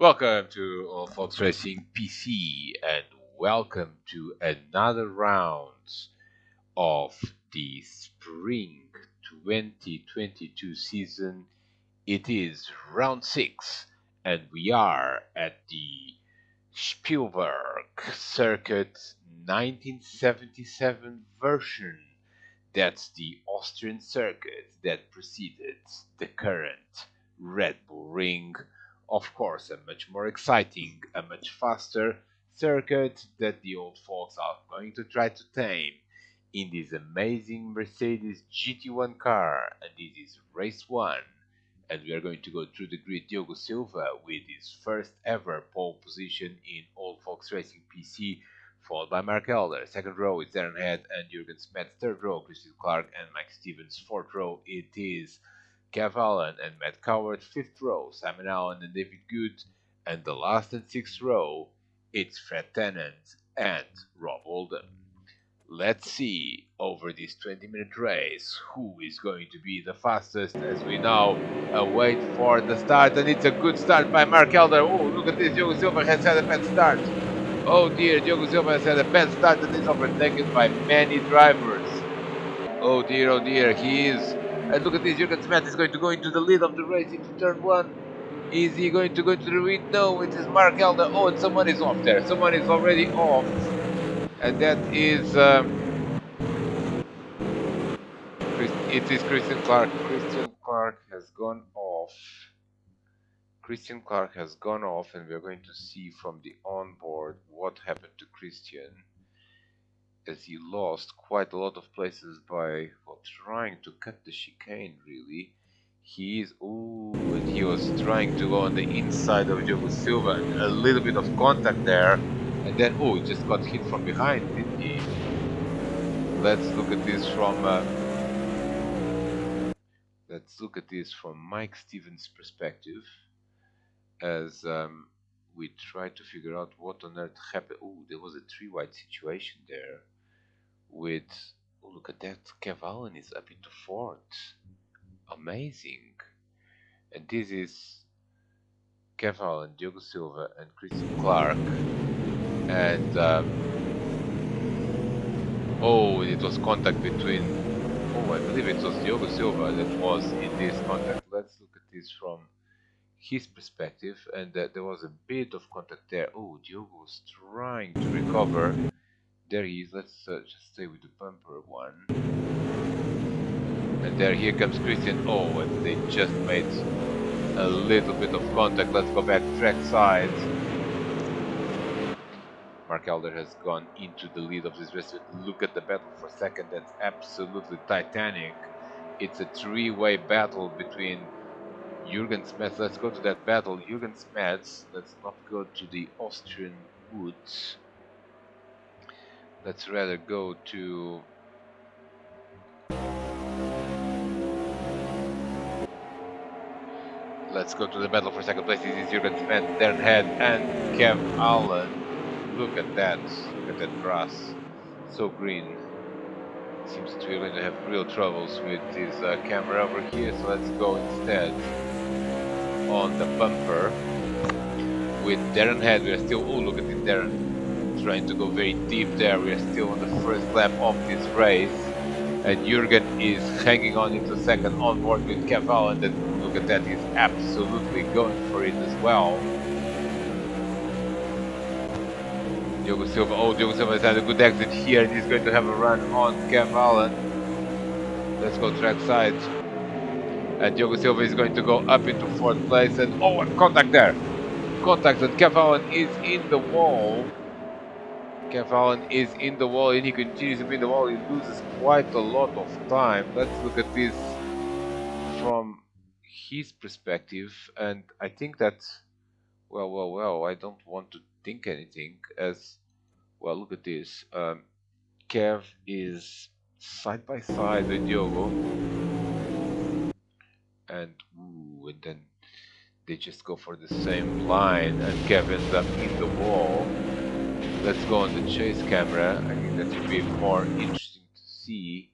Welcome to All Folks Racing PC and welcome to another round of the Spring 2022 season. It is round 6 and we are at the Spielberg Circuit 1977 version. That's the Austrian circuit that preceded the current Red Bull Ring. Of course, a much more exciting, a much faster circuit that the old folks are going to try to tame in this amazing Mercedes GT1 car. And this is race 1. And we are going to go through the grid. Diogo Silva with his first ever pole position in Old Folks Racing PC, followed by Mark Elder. Second row is Darren Head and Jurgen Smith. Third row, Christian Clark and Mike Stevens. Fourth row, it is Kev Allen and Matt Coward. Fifth row, Simon Allen and David Good. And the last and sixth row, it's Fred Tennant and Rob Oldham. Let's see over this 20-minute race who is going to be the fastest as we now await for the start. And it's a good start by Mark Elder. Oh, look at this. Diogo Silva has had a bad start. Oh dear, Diogo Silva has had a bad start and is overtaken by many drivers. Oh dear, he is. And look at this, Jurgen Smith is going to go into the lead of the race into turn 1. Is he going to go into the lead? No, it is Mark Elder. Oh, and someone is off there. Someone is already off. And that is... it is Christian Clark. Christian Clark has gone off. Christian Clark has gone off, and we're going to see from the onboard what happened to Christian, as he lost quite a lot of places by trying to cut the chicane. Really, he is. Ooh, and he was trying to go on the inside of Diogo Silva. A little bit of contact there, and then he just got hit from behind, didn't he? Let's look at this from. Let's look at this from Mike Stevens' perspective, as we try to figure out what on earth happened. Oh, there was a 3-wide situation there with, look at that, Kev Allen is up into 4th. Amazing. And this is Kev Allen, Diogo Silva, and Christian Clark. And, it was contact between, I believe it was Diogo Silva that was in this contact. Let's look at this from his perspective, and there was a bit of contact there. Oh, Diogo was trying to recover. There he is. Let's just stay with the bumper one. And here comes Christian. Oh, and they just made a little bit of contact. Let's go back track side. Mark Elder has gone into the lead of this race. Look at the battle for second. That's absolutely titanic. It's a 3-way battle between Jurgen Smith. Let's go to that battle. Jurgen Smith. Let's not go to the Austrian woods. Let's rather go to... Let's go to the battle for second place. This is Jurgen Smith, Darren Head, and Kev Allen. Look at that. Look at that grass. So green. Seems to be going to have real troubles with this camera over here. So let's go instead on the bumper with Darren Head. We are still... Oh, look at this Darren trying to go very deep there. We are still on the first lap of this race. And Jurgen is hanging on into second on board with Kev Allen. And look at that, he's absolutely going for it as well. Diogo Silva, Diogo Silva has had a good exit here and he's going to have a run on Kev Allen. Let's go track side. And Diogo Silva is going to go up into 4th place and contact there. Contact, and Kev Allen is in the wall. Kev Allen is in the wall and he continues to be in the wall. He loses quite a lot of time. Let's look at this from his perspective, and I think that, well, I don't want to think anything, as well. Look at this. Kev is side by side with Diogo, and then they just go for the same line, and Kev ends up in the wall. Let's go on the chase camera. I think that would be more interesting to see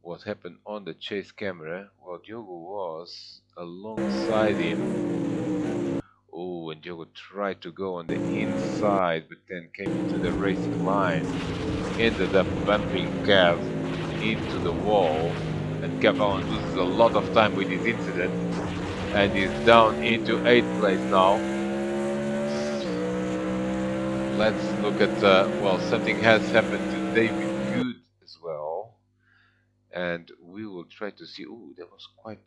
what happened on the chase camera. Well, Diogo was alongside him. Oh, and Diogo tried to go on the inside, but then came into the racing line. Ended up bumping Kev into the wall. And Kev Allen loses a lot of time with this incident. And is down into 8th place now. Let's look at, well, something has happened to David Good as well. And we will try to see, oh, there was quite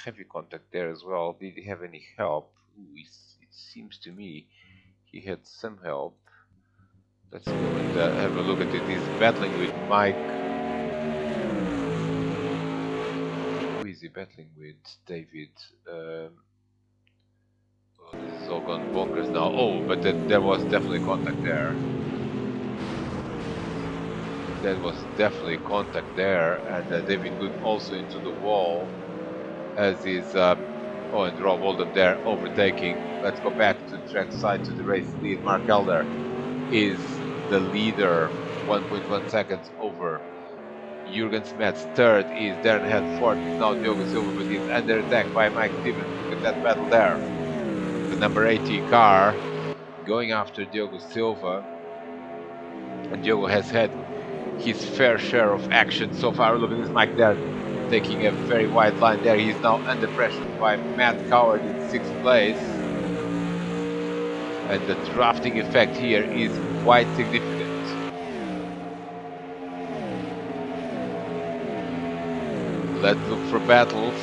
heavy contact there as well. Did he have any help? Ooh, it seems to me he had some help. Let's go and have a look at it. He's battling with Mike. Who is he battling with? David. Oh, this is all gone bonkers now. Oh, but there was definitely contact there. There was definitely contact there, and David Good also into the wall, as is oh, and Rob Oldham there overtaking. Let's go back to the track side to the race lead. Mark Elder is the leader, 1.1 seconds over Jurgen Smets. Third is Darren Head. Fourth is now Diogo Silva, but he's under attack by Mike Stevens. Look at that battle there. The number 80 car going after Diogo Silva, and Diogo has had his fair share of action so far. Look at this Mike there, taking a very wide line there. He's now under pressure by Matt Coward in 6th place. And the drafting effect here is quite significant. Let's look for battles.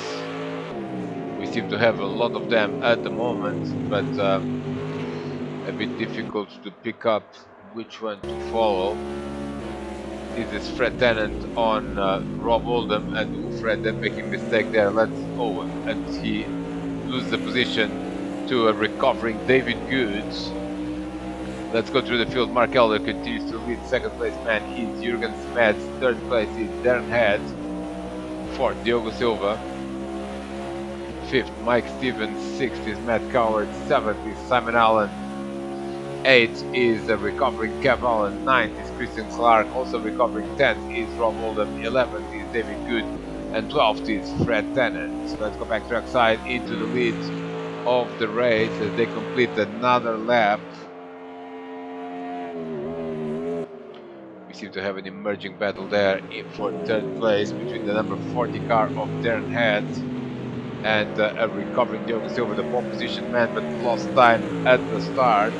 We seem to have a lot of them at the moment, but a bit difficult to pick up which one to follow. This is Fred Tennant on Rob Oldham, and Fred then making a mistake there. And he loses the position to a recovering David Goods. Let's go through the field. Mark Elder continues to lead. 2nd place man is Jurgen Smets. 3rd place is Darren Head. 4th, Diogo Silva. 5th, Mike Stevens. 6th is Matt Coward. 7th is Simon Allen. 8th is recovering Kev Allen. 9th is Christian Clark, also recovering. 10th is Rob Oldham. 11th is David Good. And 12th is Fred Tennant. So let's go back trackside into the lead of the race as they complete another lap. We seem to have an emerging battle there for 3rd place between the number 40 car of Darren Head and a recovering Diogo Silva, the pole position man, but lost time at the start.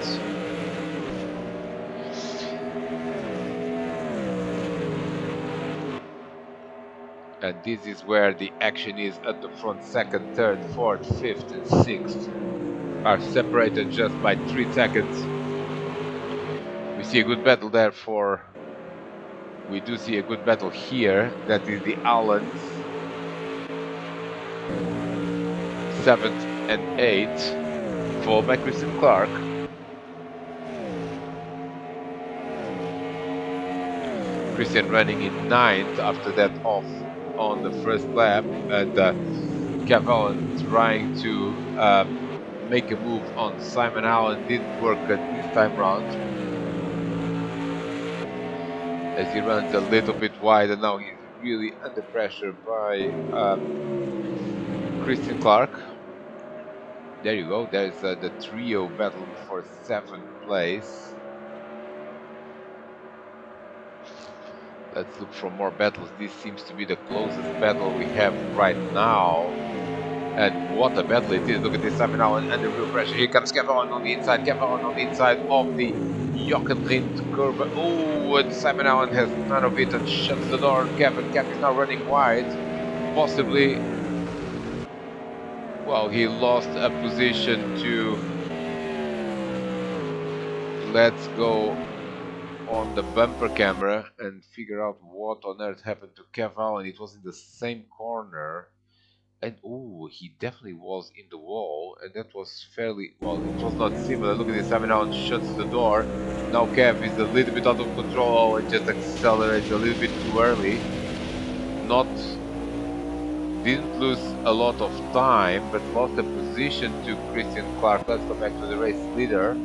And this is where the action is at the front. 2nd, 3rd, 4th, 5th and 6th are separated just by 3 seconds. We see a good battle there we do see a good battle here. That is the Allens, 7th and 8th, followed by Christian Clark. Christian running in 9th, after that off on the 1st lap, and Kev Allen trying to make a move on Simon Allen. Didn't work at this time round, as he runs a little bit wide, and now he's really under pressure by Christian Clark. There you go, there's the trio battle for 7th place. Let's look for more battles. This seems to be the closest battle we have right now. And what a battle it is. Look at this, Simon Allen under real pressure. Here comes Kev Allen on the inside. Kev Allen on the inside of the Jochenrind curve. Oh, and Simon Allen has none of it and shuts the door. Kev is now running wide. Possibly, well, he lost a position to, let's go on the bumper camera and figure out what on earth happened to Kev Allen. It was in the same corner. And oh, he definitely was in the wall, and that was fairly, well, it was not similar. Look at this, Simon Allen shuts the door. Now Kev is a little bit out of control and just accelerates a little bit too early. Didn't lose a lot of time, but lost a position to Christian Clark. Let's go back to the race leader.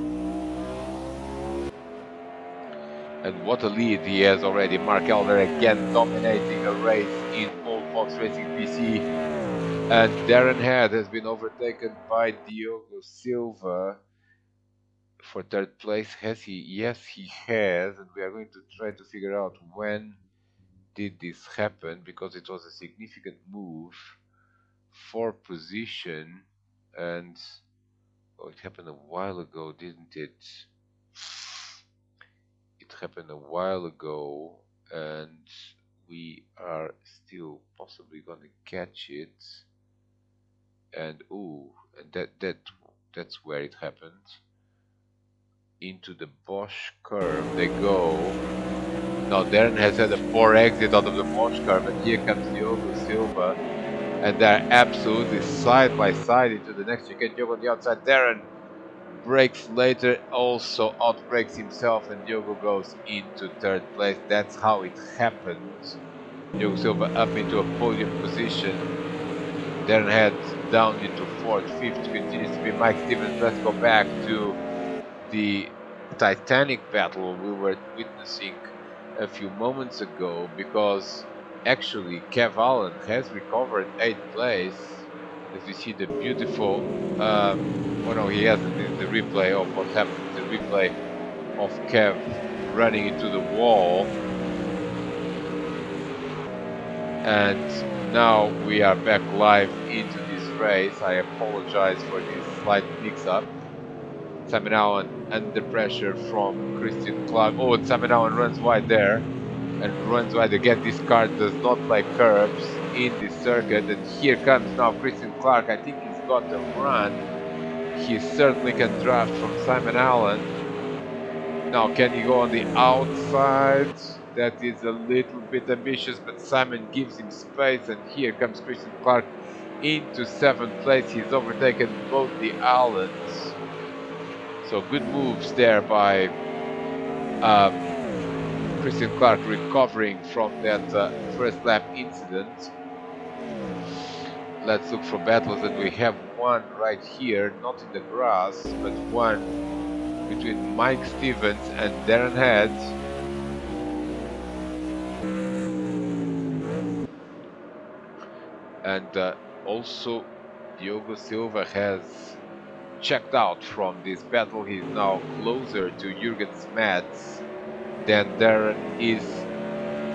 And what a lead he has already. Mark Elder again dominating a race in pole Fox Racing PC. And Darren Head has been overtaken by Diogo Silva for third place. Has he? Yes, he has. And we are going to try to figure out when did this happen, because it was a significant move for position. And oh, it happened a while ago, didn't it? It happened a while ago, and we are still possibly gonna catch it. And ooh, and that's where it happened. Into the Bosch curve they go. Now Darren has had a poor exit out of the Bosch curve, and here comes Diogo Silva, and they're absolutely side by side into the next chicane. Diogo on the outside. Darren breaks later, also outbreaks himself, and Diogo goes into third place. That's how it happened. Diogo Silva up into a podium position. Darren Head down into fourth, fifth continues to be Mike Stevens. Let's go back to the Titanic battle we were witnessing a few moments ago, because actually Kev Allen has recovered 8th place, as we see the beautiful oh no, he hasn't. This is the replay of what happened. It's the replay of Kev running into the wall. And now we are back live into this race. I apologize for this slight mix-up. Simon Allen under pressure from Christian Clark. Oh, and Simon Allen runs wide there, and runs wide again. This car does not like curbs in this circuit, and here comes now Christian Clark. I think he's got the run. He certainly can draft from Simon Allen. Now, can he go on the outside? That is a little bit ambitious, but Simon gives him space, and here comes Christian Clark into 7th place. He's overtaken both the Allens. So good moves there by Christian Clark, recovering from that first lap incident. Let's look for battles, and we have one right here, not in the grass, but one between Mike Stevens and Darren Head. And also Diogo Silva has checked out from this battle. He's now closer to Jürgen Smets than Darren is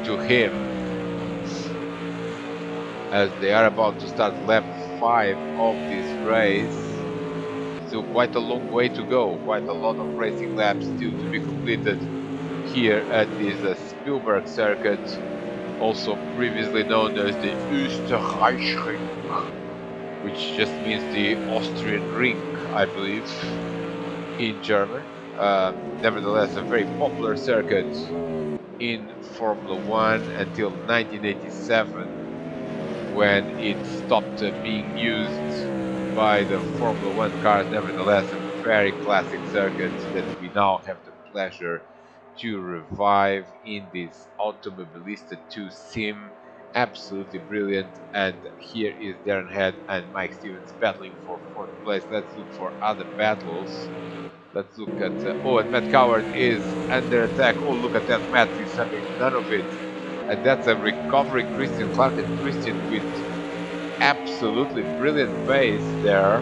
to him, as they are about to start lap 5 of this race. Still quite a long way to go, quite a lot of racing laps still to be completed here at this Spielberg circuit, also previously known as the Osterreichring, which just means the Austrian ring, I believe, in German. Nevertheless, a very popular circuit in Formula One until 1987, when it stopped being used by the Formula One cars. Nevertheless, a very classic circuit that we now have the pleasure to revive in this Automobilista 2 sim. Absolutely brilliant. And here is Darren Head and Mike Stevens battling for 4th place. Let's look for other battles. Let's look at oh, and Matt Coward is under attack. Oh, look at that. Matt is having none of it, and that's a recovering Christian Clark, and Christian with absolutely brilliant pace there.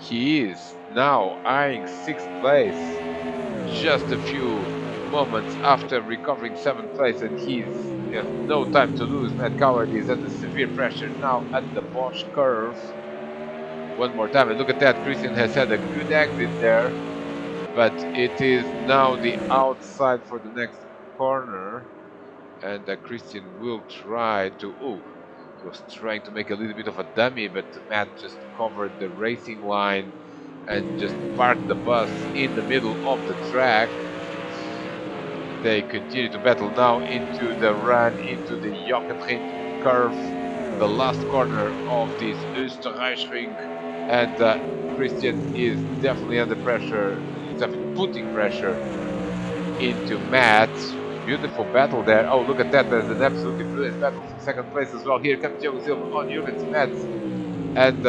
He is now eyeing 6th place, just a few moments after recovering 7th place, and he has no time to lose. Matt Coward is under severe pressure now at the Bosch curve. One more time, and look at that. Christian has had a good exit there, but it is now the outside for the next corner, and Christian will try to. Oh, he was trying to make a little bit of a dummy, but Matt just covered the racing line and just parked the bus in the middle of the track. They continue to battle now into the run into the Jochentrin curve, the last corner of this Osterreichring, and Christian is definitely under pressure. He's putting pressure into Matt. Beautiful battle there. Oh, look at that. There's an absolutely brilliant battle for 2nd place as well. Here comes Diogo Silva on Jürgen Smets. And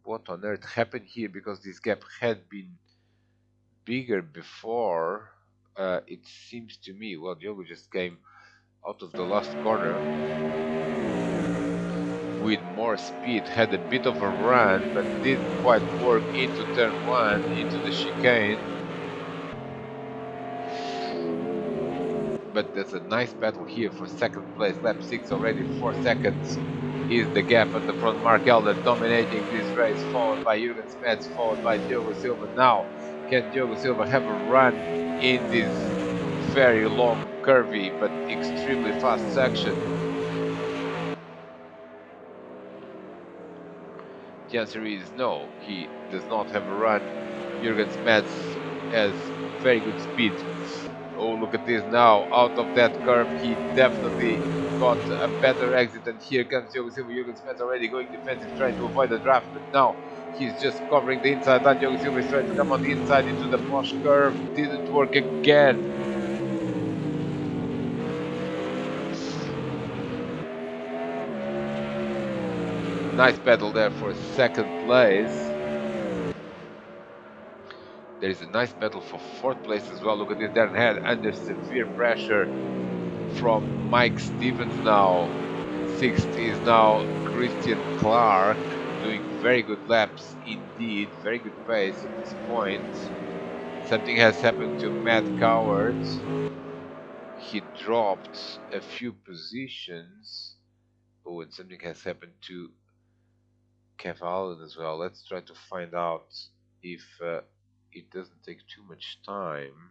what on earth happened here? Because this gap had been bigger before. It seems to me, well, Diogo just came out of the last corner with more speed, had a bit of a run, but didn't quite work into turn 1, into the chicane. But there's a nice battle here for second place. Lap 6 already, 4 seconds is the gap at the front. Mark Elder dominating this race, followed by Jürgen Smets, followed by Diogo Silva. Now, can Diogo Silva have a run in this very long, curvy, but extremely fast section? The answer is no, he does not have a run. Jürgen Smets has very good speed. Oh, look at this now. Out of that curve, he definitely got a better exit. And here comes Diogo Silva. Jürgen Smets already going defensive, trying to avoid the draft. But now he's just covering the inside line. Diogo Silva is trying to come on the inside into the Bosch curve. Didn't work again. Nice battle there for second place. There is a nice battle for fourth place as well. Look at this, Darren Head under severe pressure from Mike Stevens now. Sixth is now Christian Clark, doing very good laps indeed, very good pace at this point. Something has happened to Matt Coward. He dropped a few positions. Oh, and something has happened to Kev Allen as well. Let's try to find out if it doesn't take too much time.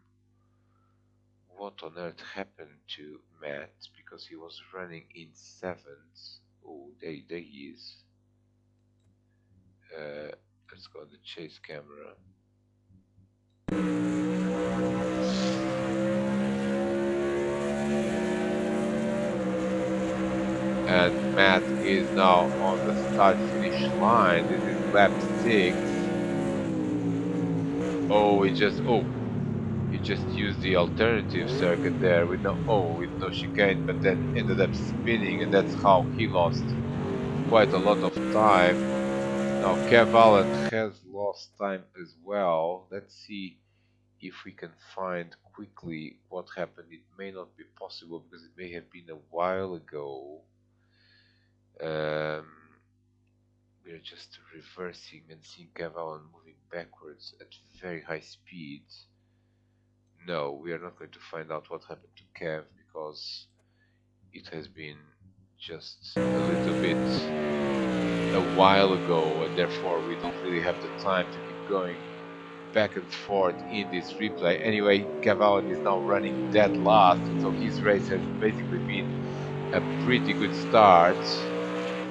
What on earth happened to Matt? Because he was running in 7th. Oh, there he is. Let's go on the chase camera. And Matt is now on the start-finish line. This is lap 6. Oh, he just used the alternative circuit there with no chicane, but then ended up spinning, and that's how he lost quite a lot of time. Now Kev Allen has lost time as well. Let's see if we can find quickly what happened. It may not be possible because it may have been a while ago. We're just reversing and seeing Kev Allen moving backwards at very high speed. No, we are not going to find out what happened to Kev because it has been just a little bit a while ago, and therefore we don't really have the time to keep going back and forth in this replay. Anyway, Kev Allen is now running dead last, so his race has basically been a pretty good start.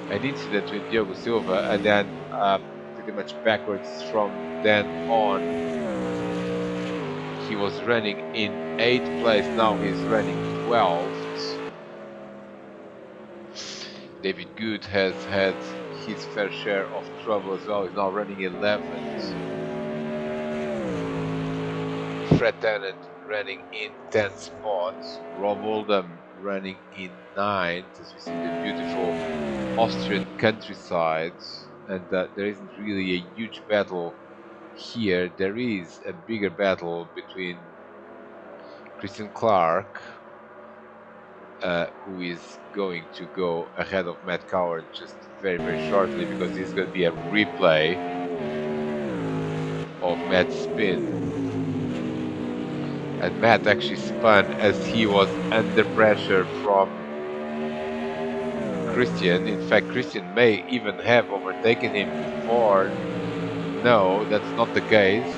An incident with Diogo Silva, and then pretty much backwards from then on. He was running in 8th place, now he's running 12th. David Good has had his fair share of trouble as well, he's now running 11th. Fred Tennant running in 10th spot. Rob Oldham running in 9th, as we see the beautiful Austrian countryside. And there isn't really a huge battle here. There is a bigger battle between Christian Clark, who is going to go ahead of Matt Coward just very, very shortly, because this is going to be a replay of Matt's spin. And Matt actually spun as he was under pressure from Christian. In fact, Christian may even have overtaken him before. No, that's not the case.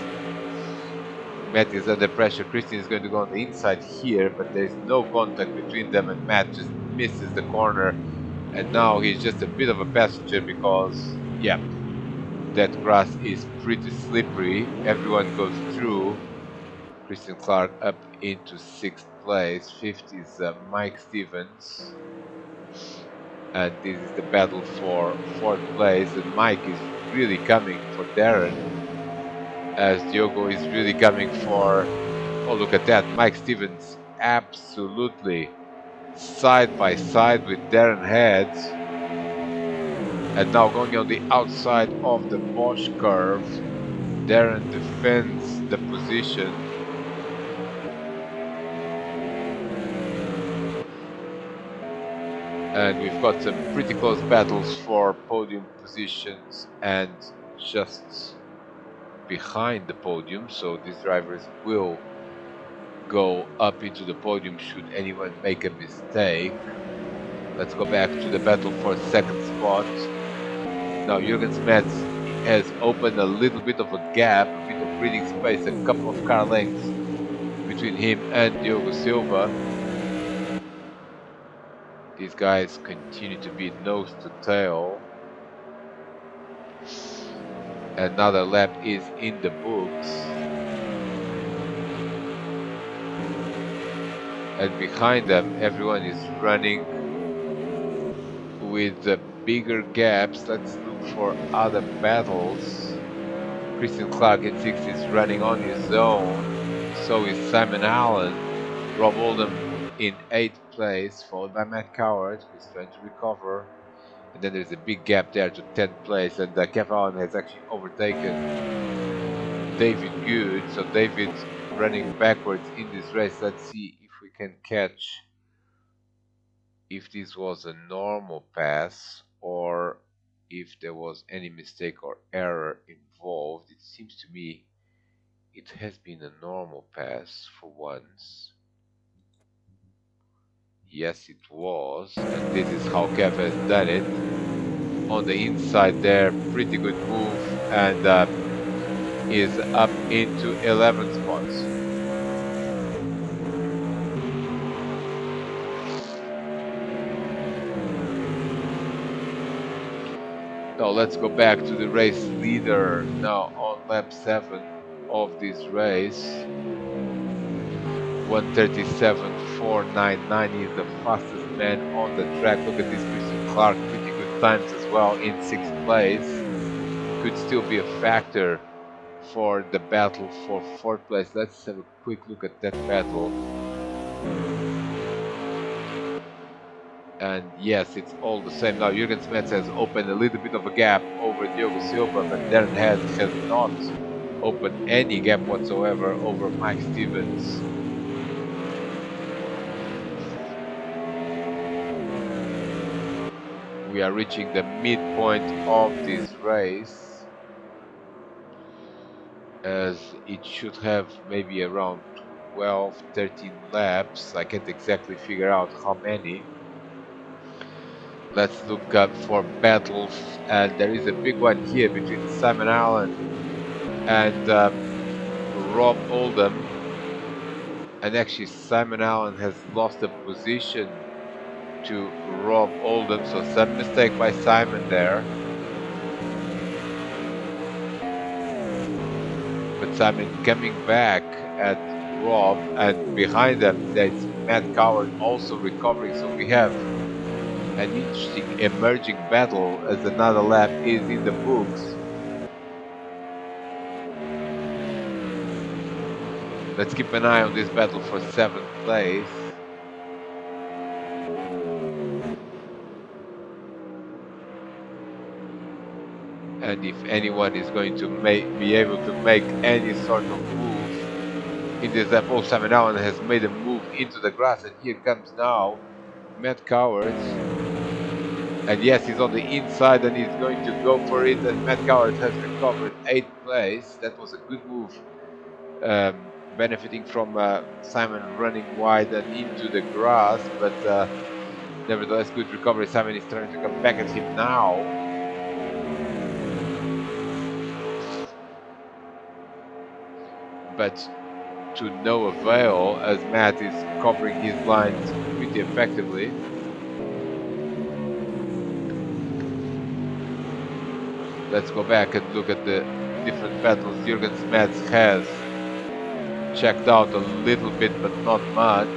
Matt is under pressure. Christian is going to go on the inside here, but there's no contact between them, and Matt just misses the corner. And now he's just a bit of a passenger because, yeah, that grass is pretty slippery. Everyone goes through. Christian Clark up into 6th place. 5th is Mike Stevens. And this is the battle for 4th place. And Mike is really coming for Darren, as Diogo is really coming for... Oh, look at that. Mike Stevens absolutely side by side with Darren Head. And now going on the outside of the Bosch curve. Darren defends the position. And we've got some pretty close battles for podium positions and just behind the podium, so these drivers will go up into the podium should anyone make a mistake. Let's go back to the battle for second spot. Now Jürgen Smets has opened a little bit of a gap, a bit of breathing space, a couple of car lengths between him and Diogo Silva. These guys continue to be nose to tail. Another lap is in the books. And behind them, everyone is running with bigger gaps. Let's look for other battles. Christian Clark in 6th is running on his own. So is Simon Allen. Rob Oldham in 8th place, followed by Matt Coward, who's trying to recover. And then there's a big gap there to 10th place, and Kev Allen has actually overtaken David Good. So David's running backwards in this race. Let's see if we can catch if this was a normal pass or if there was any mistake or error involved. It seems to me it has been a normal pass for once. Yes, it was, and this is how Kev has done it. On the inside there, pretty good move, and is up into 11th spots. Now let's go back to the race leader now on lap 7 of this race. 1:37.499 is the fastest man on the track. Look at this, Christian Clark, pretty good times as well in 6th place. Could still be a factor for the battle for 4th place. Let's have a quick look at that battle. And yes, it's all the same. Now Jürgen Smets has opened a little bit of a gap over Diogo Silva, but Darren Head has not opened any gap whatsoever over Mike Stevens. We are reaching the midpoint of this race, as it should have maybe around 12, 13 laps. I can't exactly figure out how many. Let's look up for battles, and there is a big one here between Simon Allen and Rob Oldham. And actually Simon Allen has lost a position to Rob Oldham, so some mistake by Simon there. But Simon coming back at Rob, and behind them there's Matt Coward also recovering, so we have an interesting emerging battle as another lap is in the books. Let's keep an eye on this battle for 7th place. And if anyone is going to be able to make any sort of move in this lap, oh, Simon Allen has made a move into the grass, and here comes now Matt Coward. And yes, he's on the inside and he's going to go for it, and Matt Coward has recovered 8th place. That was a good move, benefiting from Simon running wide and into the grass, but nevertheless good recovery. Simon is trying to come back at him now. But to no avail, as Matt is covering his lines pretty effectively. Let's go back and look at the different battles Jürgen Smets has checked out a little bit, but not much.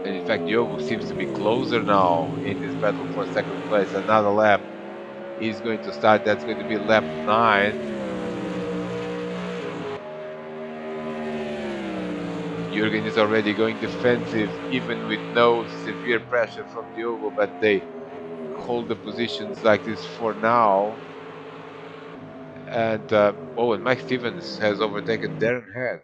And in fact, Diogo seems to be closer now in this battle for 2nd place. Another lap is going to start. That's going to be lap 9. Jürgen is already going defensive, even with no severe pressure from Diogo, but they hold the positions like this for now. And and Mike Stevens has overtaken Darren Head.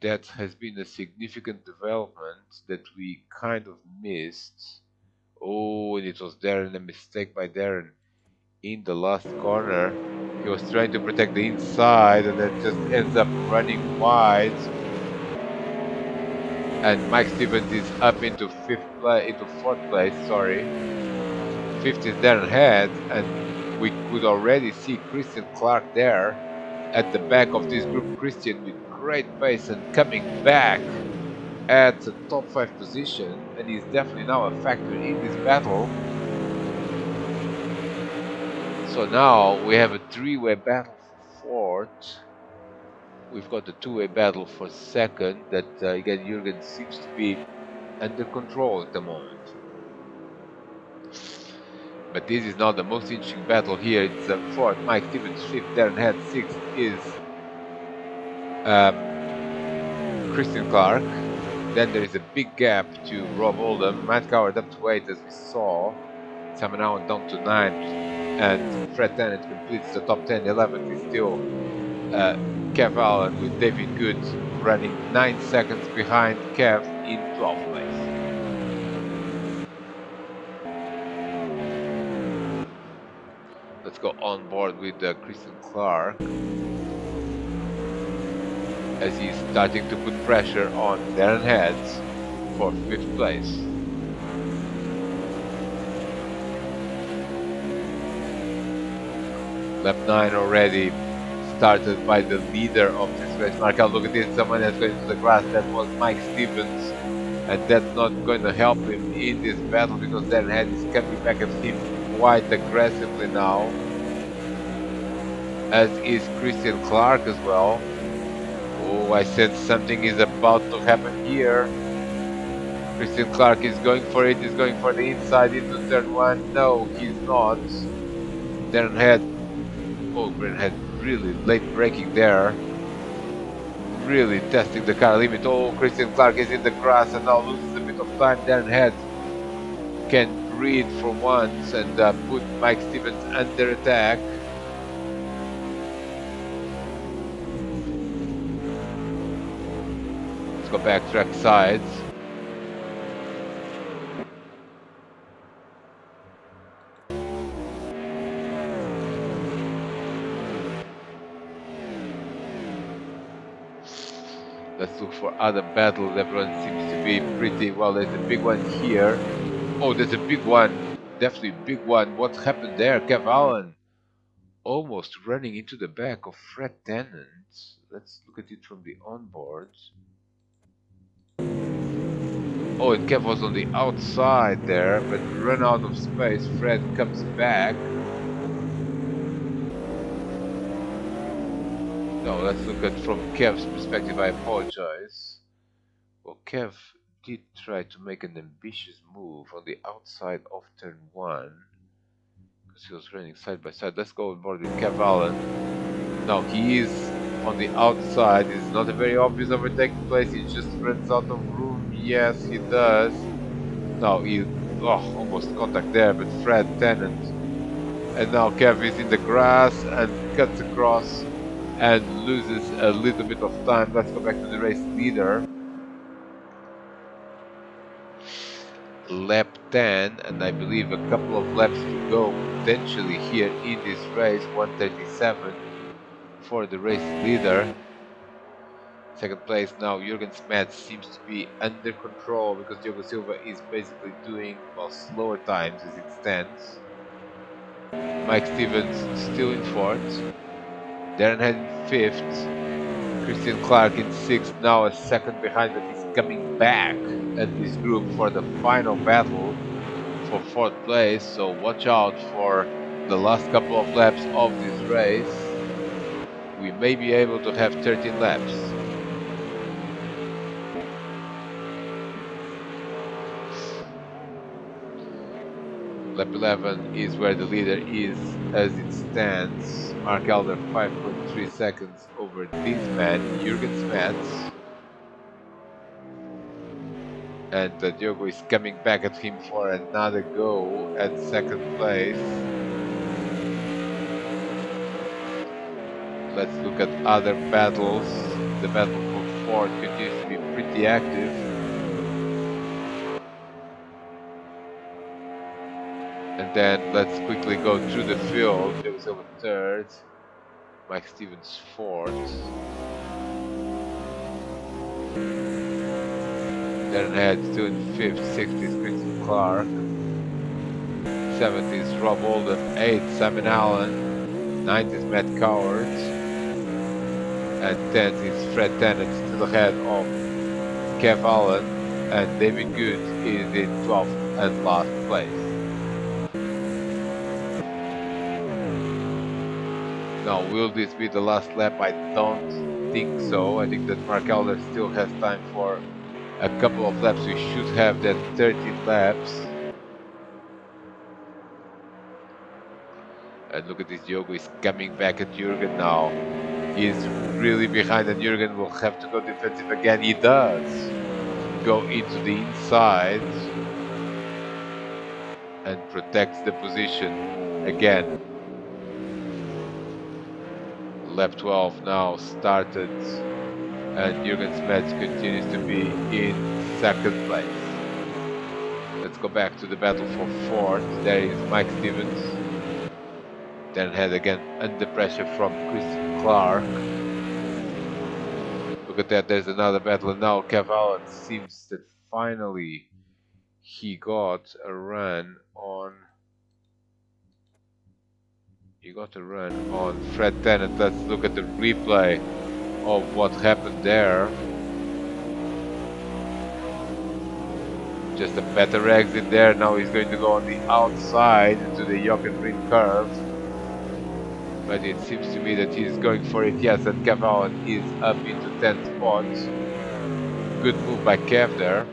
That has been a significant development that we kind of missed. Oh, and it was Darren, a mistake by Darren in the last corner. He was trying to protect the inside and then just ends up running wide. And Mike Stevens is up into fourth place, sorry. Fifth is Darren Head, and we could already see Christian Clark there at the back of this group. Christian with great pace and coming back at the top 5 position, and he's definitely now a factor in this battle. So now we have a 3-way battle for fourth. We've got a 2-way battle for second that again Jürgen seems to be under control at the moment. But this is not the most interesting battle here. It's fourth, Mike Stevens, fifth, Darren Head, sixth is Christian Clark. Then there is a big gap to Rob Oldham. Matt Coward up to 8 as we saw. Simon Owen down to 9. And Fred Tennant completes the top 10. 11th is still Kev Allen with David Good running 9 seconds behind Kev in 12th place. Let's go on board with Christian Clark as he's starting to put pressure on Darren Heads for 5th place. Lap 9 already started by the leader of this race. Markel, look at this, someone that's going to the grass. That was Mike Stevens, and that's not going to help him in this battle because Darren Head is coming back at him quite aggressively now, as is Christian Clark as well. Oh, I sense something is about to happen here. Christian Clark is going for it, he's going for the inside into turn 1. No, he's not. Darren Head, oh, Darren Head really late braking there. Really testing the car limit. Oh, Christian Clark is in the grass and now loses a bit of time. Darren Head can breathe for once and put Mike Stevens under attack. Let's go back track sides. Let's look for other battles. Everyone seems to be pretty well. There's a big one here. Oh, there's a big one. Definitely a big one. What happened there? Kev Allen almost running into the back of Fred Tennant. Let's look at it from the onboard. Oh, and Kev was on the outside there, but run out of space. Fred comes back. No, let's look at from Kev's perspective. I apologize. Well, Kev did try to make an ambitious move on the outside of turn 1 because he was running side by side. Let's go on board with Kev Allen. Now he is on the outside. It's not a very obvious overtaking place. He just runs out of room. Yes, he does. Now he almost contact there, but Fred Tennant. And now Kev is in the grass and cuts across and loses a little bit of time. Let's go back to the race leader. Lap 10, and I believe a couple of laps to go potentially here in this race. 1:37 for the race leader. Second place now, Jürgen Smets seems to be under control because Diogo Silva is basically doing, well, slower times as it stands. Mike Stevens still in fourth. Darren Head in fifth. Christian Clark in sixth, now a second behind, but he's coming back at this group for the final battle for fourth place. So watch out for the last couple of laps of this race. We may be able to have 13 laps. Lap 11 is where the leader is as it stands. Mark Elder 5.3 seconds over this man, Jürgen Smets. And Diogo is coming back at him for another go at second place. Let's look at other battles. The battle for Ford continues to be pretty active. And then let's quickly go through the field. Joe Silva third, Mike Stevens fourth, Darren Head still in fifth, sixth is Christian Clark, seventh is Rob Oldham, eighth Simon Allen, ninth is Matt Coward, and 10th is Fred Tennant, still ahead of Kev Allen, and David Good is in 12th and last place. Now, will this be the last lap? I don't think so. I think that Mark Elder still has time for a couple of laps. We should have that 13 laps. And look at this, Diogo is coming back at Jürgen now. He's really behind, and Jürgen will have to go defensive again. He does go into the inside and protects the position again. Lap 12 now started, and Jürgen Smets continues to be in second place. Let's go back to the battle for fourth. There is Mike Stevens. Then Head again under pressure from Christian Clark. Look at that, there's another battle, and now Cavallo seems that finally he got a run on Fred Tennant. Let's look at the replay of what happened there. Just a better exit there. Now he's going to go on the outside into the Jochen curve. But it seems to me that he's going for it, yes, and Kev Allen is up into 10th spot. Good move by Kev there.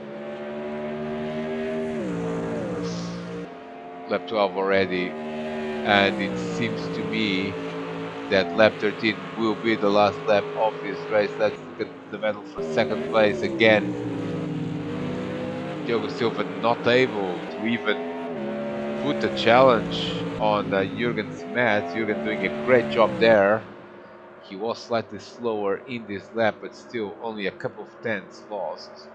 Lap 12 already, and it seems to me that lap 13 will be the last lap of this race. Let's look at the battle for second place again. Diogo Silva not able to even put a challenge on Jürgen Smets. Jürgen doing a great job there. He was slightly slower in this lap, but still only a couple of tenths lost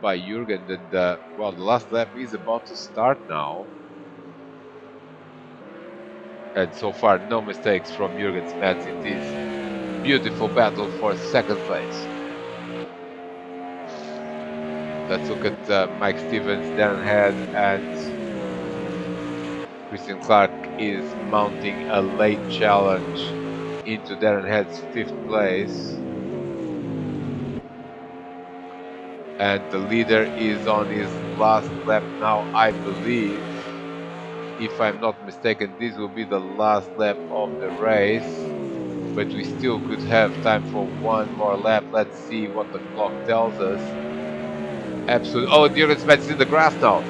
by Jürgen. And well, the last lap is about to start now. And so far, no mistakes from Jürgen Smets in this beautiful battle for second place. Let's look at Mike Stevens, Darren Head, and Christian Clark is mounting a late challenge into Darren Head's 5th place. And the leader is on his last lap now, I believe. If I'm not mistaken, this will be the last lap of the race. But we still could have time for one more lap. Let's see what the clock tells us. Absolutely. Oh, Jürgen Smets is in the grass now.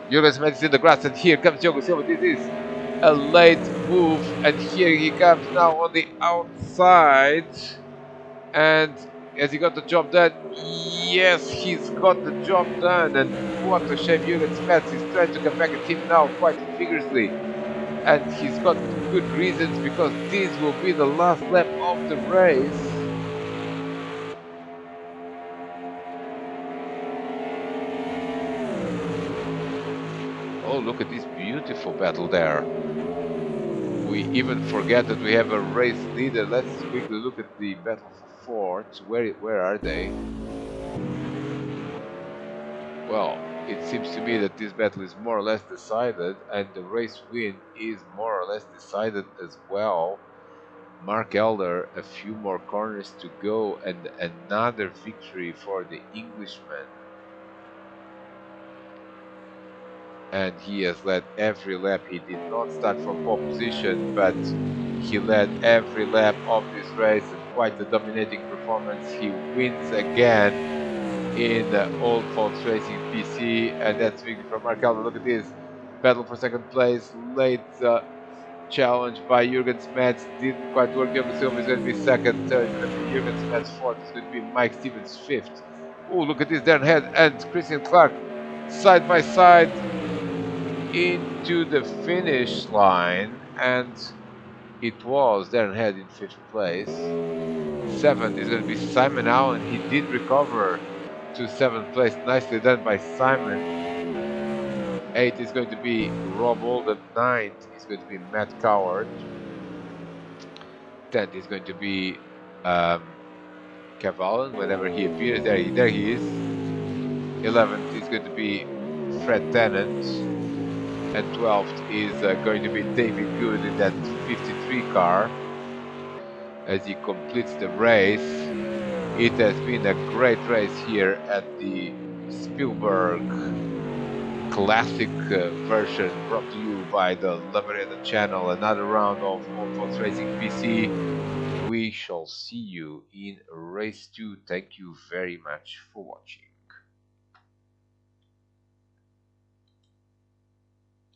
Jürgen Smets is in the grass, and here comes Diogo Silva. This is a late move, and here he comes now on the outside. And has he got the job done? Yes, he's got the job done. And what a shame, Jürgen Smets is trying to come back at him now quite vigorously. And he's got good reasons, because this will be the last lap of the race. Oh, look at this beautiful battle there. We even forget that we have a race leader. Let's quickly look at the battle for fourth. Where are they? Well, it seems to me that this battle is more or less decided, and the race win is more or less decided as well. Mark Elder, a few more corners to go, and another victory for the Englishman. And he has led every lap. He did not start from pole position, but he led every lap of this race, and quite a dominating performance. He wins again in the Old Folks Racing PC, and that's victory from Mark Elder. Look at this battle for second place. Late challenge by Jürgen Smets, didn't quite work. Diogo Silva is going to be second, third is going to be Jürgen Smets, fourth is going to be Mike Stevens, fifth. Oh, look at this, Darren Head and Christian Clark side by side into the finish line, and It was Darren Head in 5th place. 7th is going to be Simon Allen. He did recover to 7th place. Nicely done by Simon. 8th is going to be Rob Oldham. 9th is going to be Matt Coward. 10th is going to be Kev Allen whenever he appears. There he is. 11th is going to be Fred Tennant. And 12th is going to be David Good in that 53 car as he completes the race. It has been a great race here at the Spielberg Classic version, brought to you by the Lavareda channel. Another round of Motorsports Racing PC. We shall see you in race 2. Thank you very much for watching.